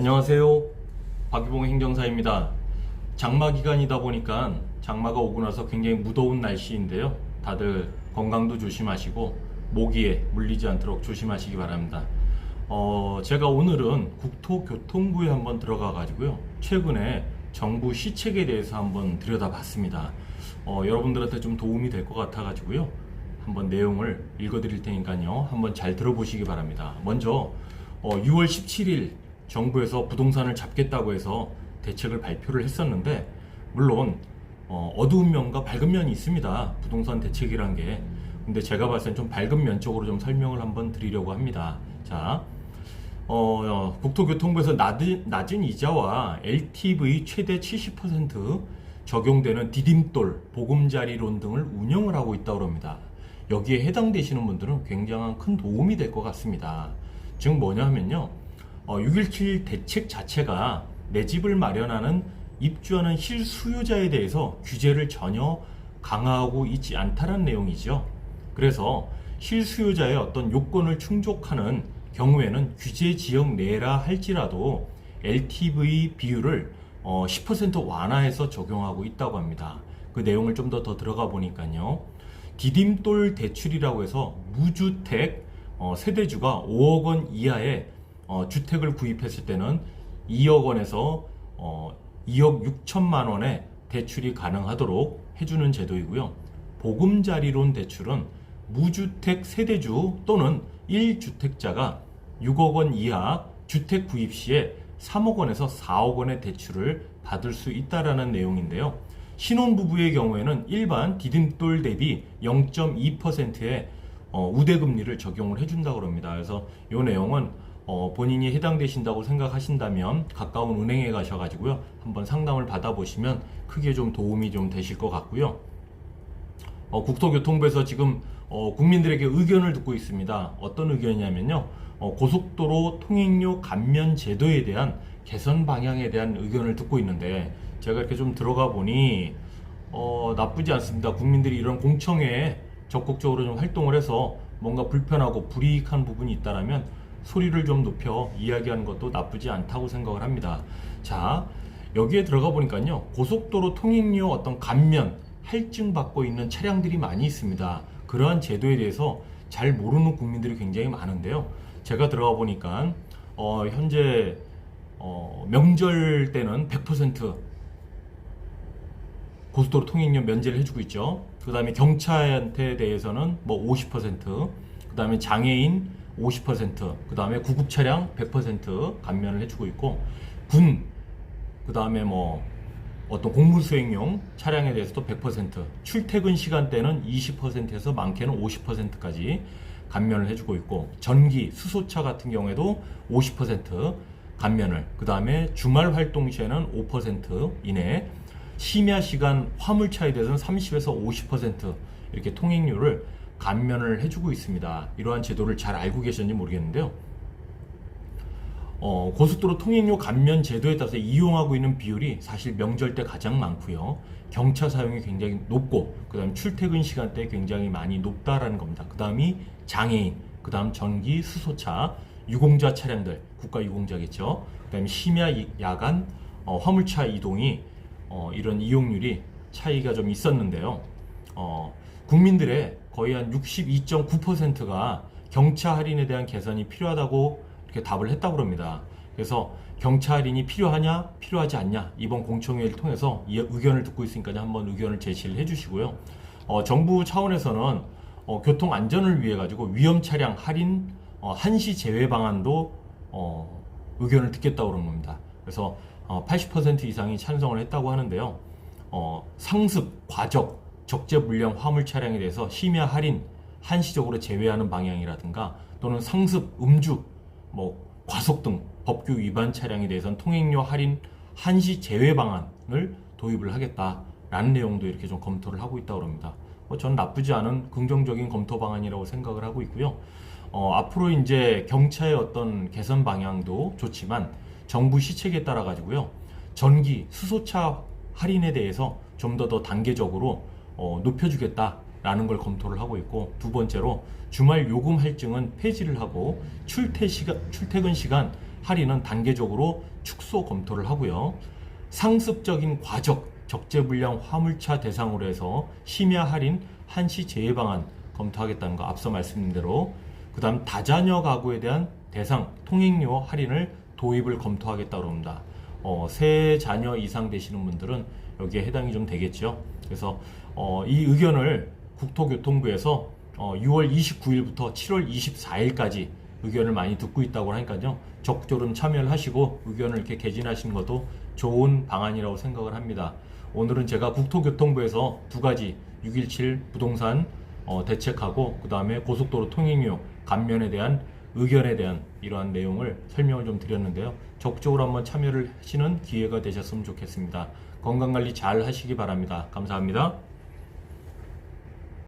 안녕하세요. 박유봉 행정사입니다. 장마 기간이다 보니까 장마가 오고 나서 굉장히 무더운 날씨인데요. 다들 건강도 조심하시고 모기에 물리지 않도록 조심하시기 바랍니다. 제가 오늘은 국토교통부에 한번 들어가 가지고요. 최근에 정부 시책에 대해서 한번 들여다봤습니다. 여러분들한테 좀 도움이 될 것 같아 가지고요. 한번 내용을 읽어 드릴 테니까요. 한번 잘 들어보시기 바랍니다. 먼저 6월 17일 정부에서 부동산을 잡겠다고 해서 대책을 발표를 했었는데, 물론 어두운 면과 밝은 면이 있습니다. 부동산 대책이란 게. 근데 제가 봤을 땐 좀 밝은 면 쪽으로 좀 설명을 한번 드리려고 합니다. 자, 국토교통부에서 낮은 이자와 LTV 최대 70% 적용되는 디딤돌, 보금자리론 등을 운영을 하고 있다고 합니다. 여기에 해당되시는 분들은 굉장한 큰 도움이 될 것 같습니다. 즉 뭐냐 하면요, 6.17 대책 자체가 내 집을 마련하는 입주하는 실수요자에 대해서 규제를 전혀 강화하고 있지 않다는 내용이죠. 그래서 실수요자의 어떤 요건을 충족하는 경우에는 규제 지역 내라 할지라도 LTV 비율을 10% 완화해서 적용하고 있다고 합니다. 그 내용을 좀 더 들어가 보니까요, 디딤돌 대출이라고 해서 무주택 세대주가 5억 원 이하의 주택을 구입했을 때는 2억 원에서 2억 6천만 원의 대출이 가능하도록 해주는 제도이고요. 보금자리론 대출은 무주택 세대주 또는 1주택자가 6억 원 이하 주택 구입 시에 3억 원에서 4억 원의 대출을 받을 수 있다라는 내용인데요. 신혼부부의 경우에는 일반 디딤돌 대비 0.2%의 우대금리를 적용을 해준다고 합니다. 그래서 이 내용은 본인이 해당되신다고 생각하신다면 가까운 은행에 가셔가지고요, 한번 상담을 받아보시면 크게 좀 도움이 좀 되실 것 같고요. 국토교통부에서 지금 국민들에게 의견을 듣고 있습니다. 어떤 의견이냐면요, 고속도로 통행료 감면 제도에 대한 개선 방향에 대한 의견을 듣고 있는데, 제가 이렇게 좀 들어가 보니 나쁘지 않습니다. 국민들이 이런 공청회에 적극적으로 좀 활동을 해서 뭔가 불편하고 불이익한 부분이 있다면 소리를 좀 높여 이야기하는 것도 나쁘지 않다고 생각을 합니다. 자, 여기에 들어가 보니까요, 고속도로 통행료 어떤 감면 할증 받고 있는 차량들이 많이 있습니다. 그러한 제도에 대해서 잘 모르는 국민들이 굉장히 많은데요. 제가 들어가 보니까 현재 명절 때는 100% 고속도로 통행료 면제를 해주고 있죠. 그 다음에 경차한테 대해서는 뭐 50%, 그 다음에 장애인 50%, 그 다음에 구급 차량 100% 감면을 해주고 있고, 그 다음에 뭐 어떤 공무 수행용 차량에 대해서도 100%, 출퇴근 시간대는 20%에서 많게는 50%까지 감면을 해주고 있고, 전기, 수소차 같은 경우에도 50% 감면을, 그 다음에 주말 활동 시에는 5% 이내, 심야 시간 화물차에 대해서는 30에서 50% 이렇게 통행료를 감면을 해주고 있습니다. 이러한 제도를 잘 알고 계셨는지 모르겠는데요. 고속도로 통행료 감면 제도에 따라서 이용하고 있는 비율이 사실 명절 때 가장 많고요. 경차 사용이 굉장히 높고, 그 다음 출퇴근 시간대에 굉장히 많이 높다라는 겁니다. 그 다음이 장애인, 그 다음 전기, 수소차, 유공자 차량들, 국가 유공자겠죠. 그 다음에 심야, 야간, 화물차 이동이 이런 이용률이 차이가 좀 있었는데요. 국민들의 거의 한 62.9%가 경차 할인에 대한 개선이 필요하다고 이렇게 답을 했다고 합니다. 그래서 경차 할인이 필요하냐, 필요하지 않냐, 이번 공청회를 통해서 이 의견을 듣고 있으니까 한번 의견을 제시를 해주시고요. 정부 차원에서는 교통 안전을 위해 가지고 위험 차량 할인 한시 제외 방안도 의견을 듣겠다고 그런 겁니다. 그래서 80% 이상이 찬성을 했다고 하는데요. 상습, 과적, 적재 물량 화물 차량에 대해서 심야 할인 한시적으로 제외하는 방향이라든가, 또는 상습, 음주, 과속 등 법규 위반 차량에 대해서는 통행료 할인 한시 제외 방안을 도입을 하겠다라는 내용도 이렇게 좀 검토를 하고 있다고 합니다. 저는 나쁘지 않은 긍정적인 검토 방안이라고 생각을 하고 있고요. 앞으로 이제 경차의 어떤 개선 방향도 좋지만 정부 시책에 따라 가지고요, 전기, 수소차 할인에 대해서 좀 더 단계적으로 높여주겠다라는 걸 검토를 하고 있고, 두 번째로 주말 요금 할증은 폐지를 하고 출퇴근 시간 할인은 단계적으로 축소 검토를 하고요. 상습적인 과적, 적재불량 화물차 대상으로 해서 심야 할인 한시 제외 방안 검토하겠다는 거 앞서 말씀드린 대로, 그 다음 다자녀 가구에 대한 대상 통행료 할인을 도입을 검토하겠다고 합니다. 세 자녀 이상 되시는 분들은 여기에 해당이 좀 되겠죠. 그래서 이 의견을 국토교통부에서 6월 29일부터 7월 24일까지 의견을 많이 듣고 있다고 하니까요. 적절히 참여를 하시고 의견을 이렇게 개진하시는 것도 좋은 방안이라고 생각을 합니다. 오늘은 제가 국토교통부에서 두 가지 6.17 부동산 대책하고 그 다음에 고속도로 통행료 감면에 대한 의견에 대한 이러한 내용을 설명을 좀 드렸는데요. 적극적으로 한번 참여를 하시는 기회가 되셨으면 좋겠습니다. 건강관리 잘 하시기 바랍니다. 감사합니다.